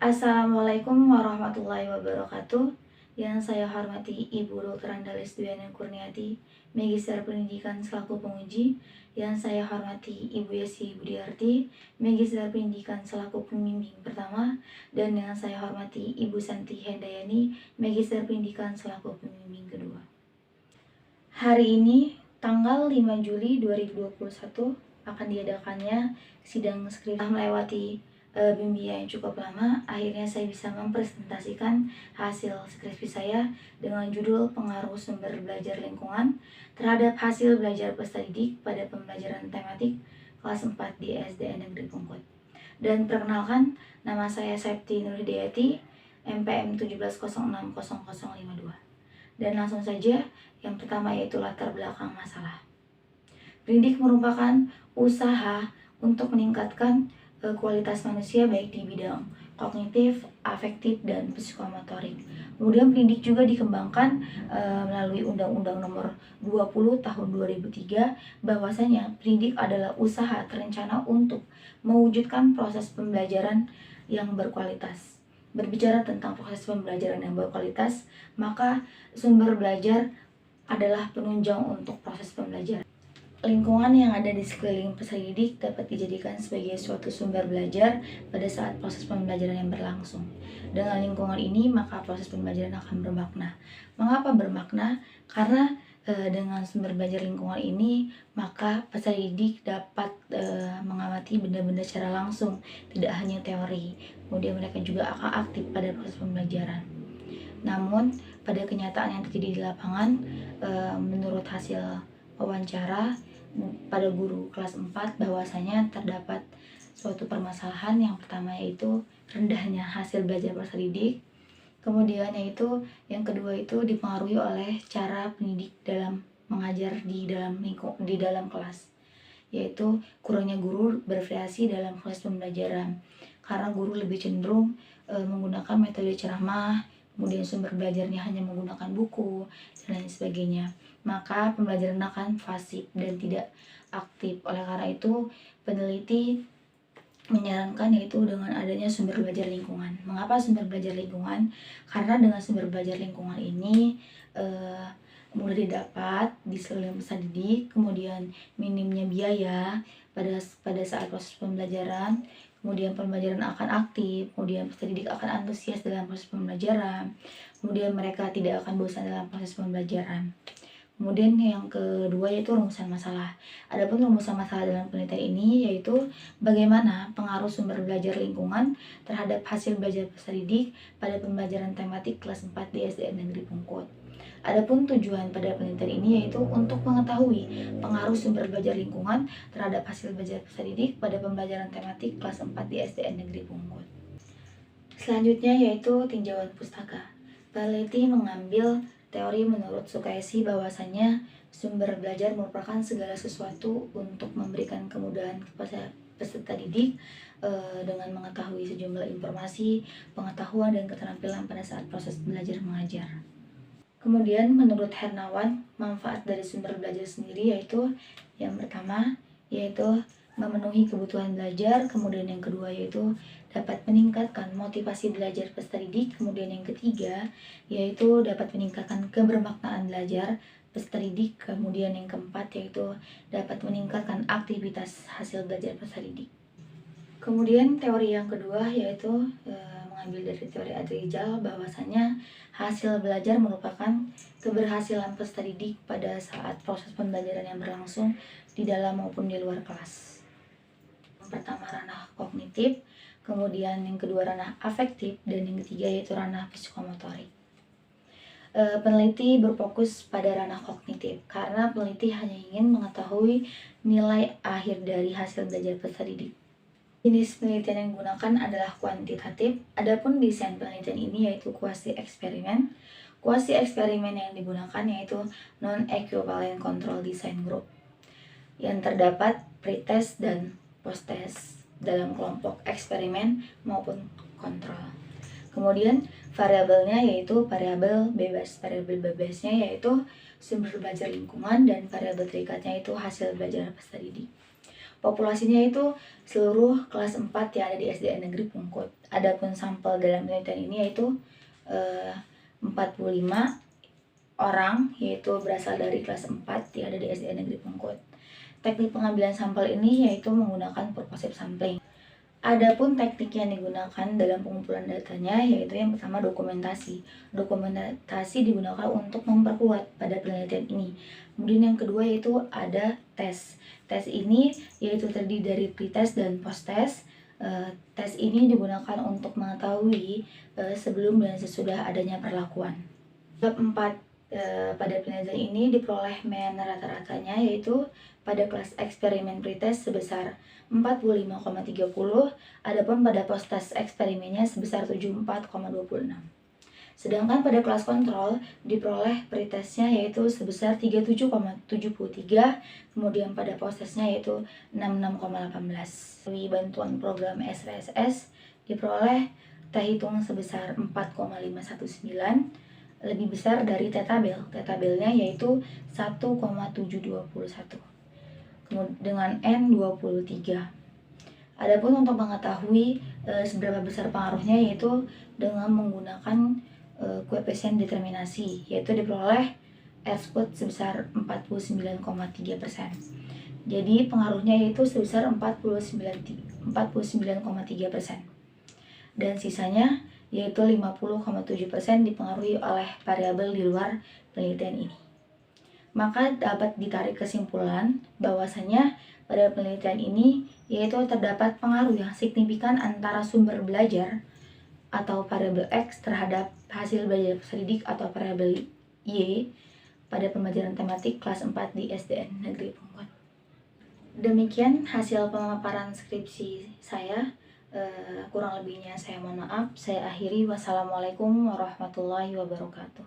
Assalamualaikum warahmatullahi wabarakatuh. Yang saya hormati Ibu Dr. Andalis Duyana Kurniati, Magister Pendidikan selaku penguji. Yang saya hormati Ibu Yesi Budiarti, Magister Pendidikan selaku pembimbing pertama. Dan yang saya hormati Ibu Santi Hendayani, Magister Pendidikan selaku pembimbing kedua. Hari ini, tanggal 5 Juli 2021, akan diadakannya sidang skripsi. Melewati bimbingan yang cukup lama, akhirnya saya bisa mempresentasikan hasil skripsi saya dengan judul Pengaruh Sumber Belajar Lingkungan terhadap hasil belajar peserta didik pada pembelajaran tematik kelas 4 di SDN Negeri Pungkut. Dan perkenalkan, nama saya Septi Nurhidayati, MPM 17060052. Dan langsung saja, yang pertama yaitu latar belakang masalah. Pendidik merupakan usaha untuk meningkatkan kualitas manusia baik di bidang kognitif, afektif, dan psikomotorik. Kemudian pendidik juga dikembangkan melalui Undang-Undang Nomor 20 Tahun 2003 bahwasanya pendidik adalah usaha terencana untuk mewujudkan proses pembelajaran yang berkualitas. Berbicara tentang proses pembelajaran yang berkualitas, maka sumber belajar adalah penunjang untuk proses pembelajaran. Lingkungan yang ada di sekeliling peserta didik dapat dijadikan sebagai suatu sumber belajar pada saat proses pembelajaran yang berlangsung. Dengan lingkungan ini, maka proses pembelajaran akan bermakna. Mengapa bermakna? Karena dengan sumber belajar lingkungan ini, maka peserta didik dapat mengamati benda-benda secara langsung, tidak hanya teori. Kemudian mereka juga akan aktif pada proses pembelajaran. Namun, pada kenyataan yang terjadi di lapangan, menurut hasil wawancara pada guru kelas 4 bahwasanya terdapat suatu permasalahan. Yang pertama yaitu rendahnya hasil belajar peserta didik. Kemudian yaitu yang kedua itu dipengaruhi oleh cara pendidik dalam mengajar di dalam kelas, yaitu kurangnya guru bervariasi dalam proses pembelajaran karena guru lebih cenderung menggunakan metode ceramah, kemudian sumber belajarnya hanya menggunakan buku dan lain sebagainya, maka pembelajaran akan pasif dan tidak aktif. Oleh karena itu, peneliti menyarankan yaitu dengan adanya sumber belajar lingkungan. Mengapa sumber belajar lingkungan? Karena dengan sumber belajar lingkungan ini mudah didapat di sekeliling peserta didik, kemudian minimnya biaya pada saat proses pembelajaran, kemudian pembelajaran akan aktif, kemudian peserta didik akan antusias dalam proses pembelajaran, kemudian mereka tidak akan bosan dalam proses pembelajaran. Kemudian yang kedua yaitu rumusan masalah. Adapun rumusan masalah dalam penelitian ini yaitu bagaimana pengaruh sumber belajar lingkungan terhadap hasil belajar peserta didik pada pembelajaran tematik kelas 4 di SDN Negeri Pungkut. Adapun tujuan pada penelitian ini yaitu untuk mengetahui pengaruh sumber belajar lingkungan terhadap hasil belajar peserta didik pada pembelajaran tematik kelas 4 di SDN Negeri Pungkut. Selanjutnya yaitu tinjauan pustaka. Peneliti mengambil teori menurut Sukaisi bahwasanya sumber belajar merupakan segala sesuatu untuk memberikan kemudahan kepada peserta didik dengan mengetahui sejumlah informasi, pengetahuan, dan keterampilan pada saat proses belajar mengajar. Kemudian menurut Hernawan, manfaat dari sumber belajar sendiri yaitu yang pertama yaitu memenuhi kebutuhan belajar, kemudian yang kedua yaitu dapat meningkatkan motivasi belajar peserta didik, kemudian yang ketiga yaitu dapat meningkatkan kebermaknaan belajar peserta didik, kemudian yang keempat yaitu dapat meningkatkan aktivitas hasil belajar peserta didik. Kemudian teori yang kedua yaitu mengambil dari teori Adrijal bahwasanya hasil belajar merupakan keberhasilan peserta didik pada saat proses pembelajaran yang berlangsung di dalam maupun di luar kelas. Yang pertama ranah kognitif, kemudian yang kedua ranah afektif, dan yang ketiga yaitu ranah psikomotorik. Peneliti berfokus pada ranah kognitif karena peneliti hanya ingin mengetahui nilai akhir dari hasil belajar peserta didik. Jenis penelitian yang digunakan adalah kuantitatif. Adapun desain penelitian ini yaitu kuasi eksperimen. Kuasi eksperimen yang digunakan yaitu non-equivalent control design group yang terdapat pretest dan posttest dalam kelompok eksperimen maupun kontrol. Kemudian variabelnya yaitu variabel bebas. Variabel bebasnya yaitu sumber belajar lingkungan, dan variabel terikatnya itu hasil belajar peserta didik. Populasinya itu seluruh kelas 4 yang ada di SDN Negeri Pungkut. Adapun sampel dalam penelitian ini yaitu 45 orang, yaitu berasal dari kelas 4 yang ada di SDN Negeri Pungkut. Teknik pengambilan sampel ini yaitu menggunakan purposive sampling. Adapun teknik yang digunakan dalam pengumpulan datanya yaitu yang pertama dokumentasi. Dokumentasi digunakan untuk memperkuat pada penelitian ini. Kemudian yang kedua yaitu ada tes. Tes ini yaitu terdiri dari pretest dan posttest. Tes ini digunakan untuk mengetahui sebelum dan sesudah adanya perlakuan. Bab 4 pada penelitian ini diperoleh men rata-ratanya yaitu pada kelas eksperimen pretest sebesar 45,30, adapun pada post-test eksperimennya sebesar 74,26. Sedangkan pada kelas kontrol diperoleh pretestnya yaitu sebesar 37,73, kemudian pada post-testnya yaitu 66,18. Melalui bantuan program SPSS diperoleh T hitung sebesar 4,519, lebih besar dari T-tabel. T-tabelnya yaitu 1,721 dengan N23. Adapun untuk mengetahui seberapa besar pengaruhnya yaitu dengan menggunakan koefisien determinasi, yaitu diperoleh R-squared sebesar 49,3%. Jadi pengaruhnya yaitu sebesar 49,3%. Dan sisanya yaitu 50,7% dipengaruhi oleh variabel di luar penelitian ini. Maka dapat ditarik kesimpulan bahwasanya pada penelitian ini yaitu terdapat pengaruh yang signifikan antara sumber belajar atau variabel X terhadap hasil belajar peserta didik atau variabel Y pada pembelajaran tematik kelas 4 di SDN Negeri Pungkut. Demikian hasil pemaparan skripsi saya. Kurang lebihnya saya mohon maaf. Saya akhiri. Wassalamualaikum warahmatullahi wabarakatuh.